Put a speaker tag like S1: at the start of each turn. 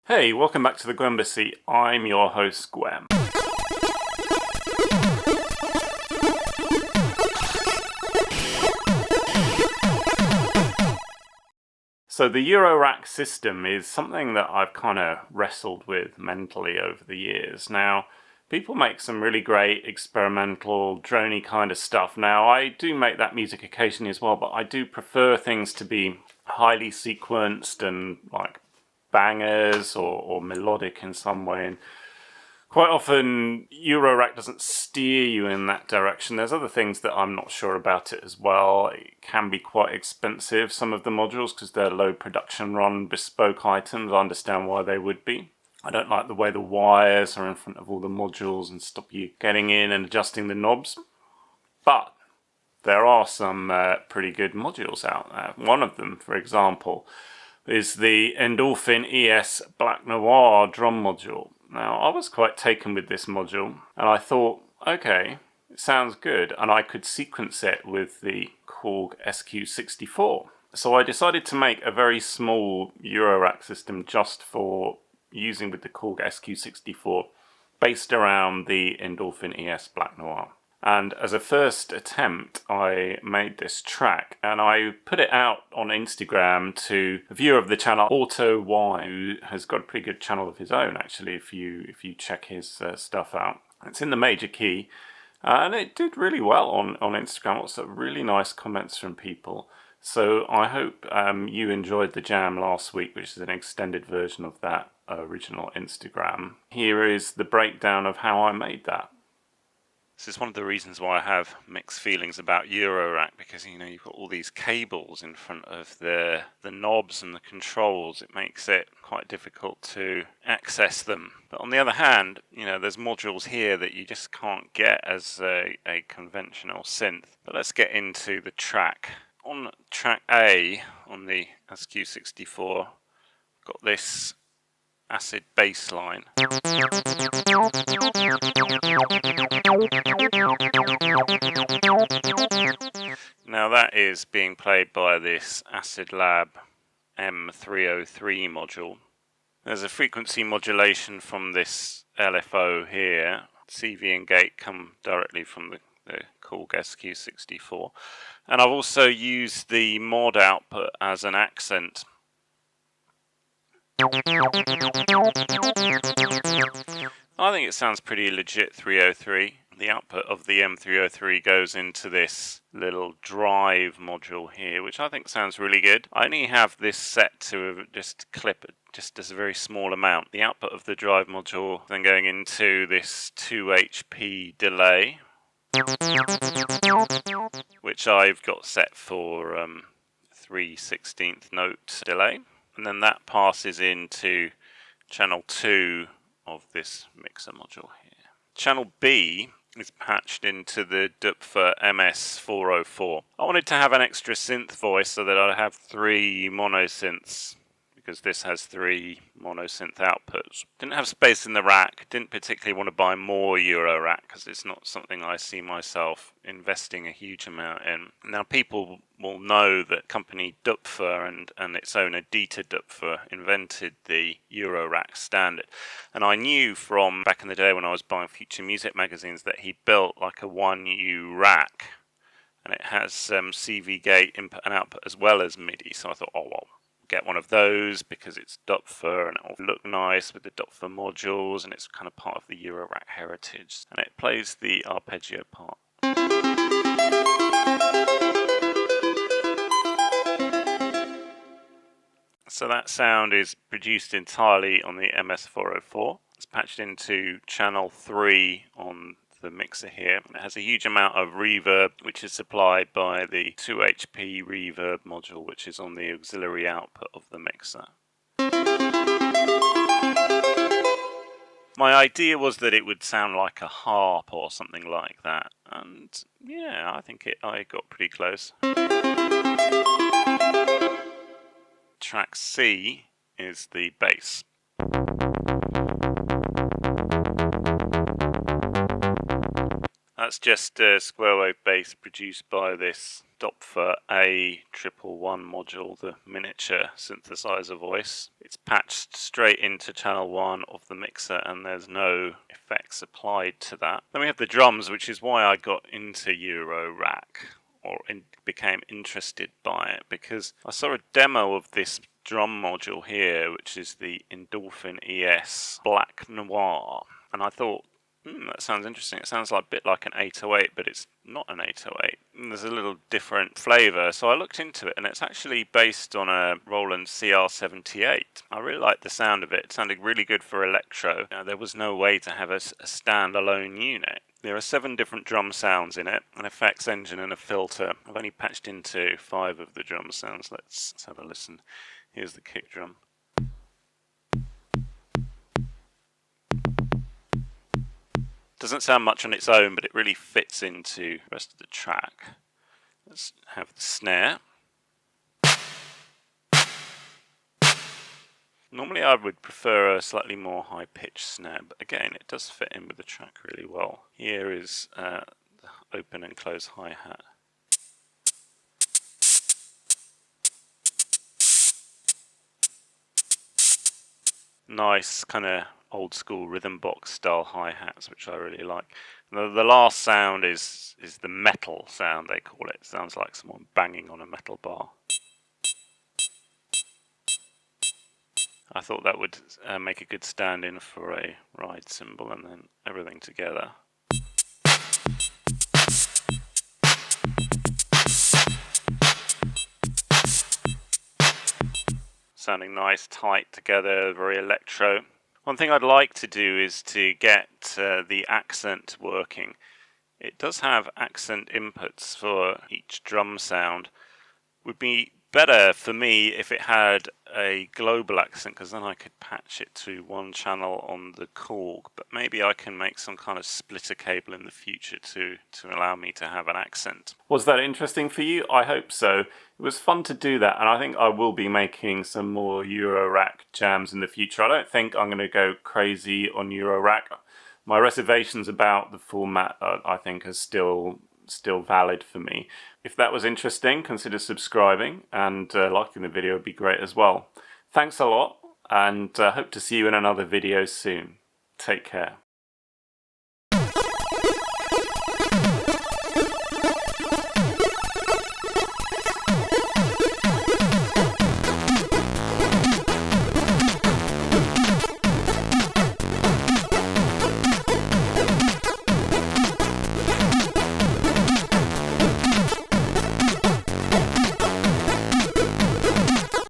S1: Hey, welcome back to the gwEm. I'm your host, gwEm. So the Eurorack system is something that I've kind of wrestled with mentally over the years. Now, people make some really great experimental, droney kind of stuff. Now, I do make that music occasionally as well, but I do prefer things to be highly sequenced and like bangers or melodic in some way. And quite often, Eurorack doesn't steer you in that direction. There's other things that I'm not sure about it as well. It can be quite expensive, some of the modules, because they're low production run, bespoke items. I understand why they would be. I don't like the way the wires are in front of all the modules and stop you getting in and adjusting the knobs. But there are some pretty good modules out there. One of them, for example, is the Endorphin.es BlckNoir drum module. Now, I was quite taken with this module, and I thought, okay, it sounds good, and I could sequence it with the Korg SQ-64. So I decided to make a very small Eurorack system just for using with the Korg SQ-64, based around the Endorphin.es BlckNoir. And as a first attempt, I made this track, and I put it out on Instagram to a viewer of the channel, AutoY, who has got a pretty good channel of his own, actually, if you check his stuff out. It's in the major key, and it did really well on Instagram. Lots of really nice comments from people. So I hope you enjoyed the jam last week, which is an extended version of that original Instagram. Here is the breakdown of how I made that. This is one of the reasons why I have mixed feelings about Eurorack, because you've got all these cables in front of the knobs and the controls. It makes it quite difficult to access them. But on the other hand, there's modules here that you just can't get as a conventional synth. But let's get into the track. On track A on the SQ-64, got this acid bass line. Now that is being played by this Acidlab M303 module. There's a frequency modulation from this LFO here. CV and gate come directly from the Korg SQ-64. And I've also used the mod output as an accent. I think it sounds pretty legit 303. The output of the M303 goes into this little drive module here, which I think sounds really good. I only have this set to just clip it just as a very small amount. The output of the drive module then going into this 2 HP delay, which I've got set for 3/16 note delay. And then that passes into channel 2 of this mixer module here. Channel B is patched into the Doepfer MS-404. I wanted to have an extra synth voice so that I have 3 monosynths, because this has 3 monosynth outputs. Didn't have space in the rack, didn't particularly want to buy more Eurorack because it's not something I see myself investing a huge amount in. Now people will know that company Doepfer and its owner Dieter Doepfer invented the Eurorack standard. And I knew from back in the day when I was buying Future Music magazines that he built like a 1U rack, and it has CV gate input and output as well as MIDI. So I thought, oh well, get one of those because it's Doepfer and it'll look nice with the Doepfer modules, and it's kind of part of the Eurorack heritage. And it plays the arpeggio part. So that sound is produced entirely on the MS-404. It's patched into channel 3 on the mixer here. It has a huge amount of reverb, which is supplied by the 2 HP reverb module, which is on the auxiliary output of the mixer. My idea was that it would sound like a harp or something like that, and yeah, I think I got pretty close. Track C is the bass. That's just a square wave bass produced by this Doepfer A111 module, the miniature synthesizer voice. It's patched straight into channel 1 of the mixer and there's no effects applied to that. Then we have the drums, which is why I got into Eurorack, or became interested by it, because I saw a demo of this drum module here, which is the Endorphin.es BlckNoir, and I thought, that sounds interesting. It sounds like a bit like an 808, but it's not an 808. And there's a little different flavour. So I looked into it, and it's actually based on a Roland CR78. I really liked the sound of it. It sounded really good for electro. There was no way to have a standalone unit. There are 7 different drum sounds in it, an effects engine and a filter. I've only patched into 5 of the drum sounds. Let's have a listen. Here's the kick drum. Doesn't sound much on its own, but it really fits into the rest of the track. Let's have the snare. Normally I would prefer a slightly more high-pitched snare, but again it does fit in with the track really well. Here is the open and close hi-hat. Nice kind of old school rhythm box style hi-hats, which I really like. The last sound is the metal sound, they call it. It sounds like someone banging on a metal bar. I thought that would make a good stand-in for a ride cymbal, and then everything together. Sounding nice, tight together, very electro. One thing I'd like to do is to get the accent working. It does have accent inputs for each drum sound. Would be better for me if it had a global accent, because then I could patch it to one channel on the Korg, but maybe I can make some kind of splitter cable in the future to allow me to have an accent. Was that interesting for you? I hope so. It was fun to do that, and I think I will be making some more Eurorack jams in the future. I don't think I'm going to go crazy on Eurorack. My reservations about the format, I think, are still valid for me. If that was interesting, consider subscribing, and liking the video would be great as well. Thanks a lot, and hope to see you in another video soon. Take care.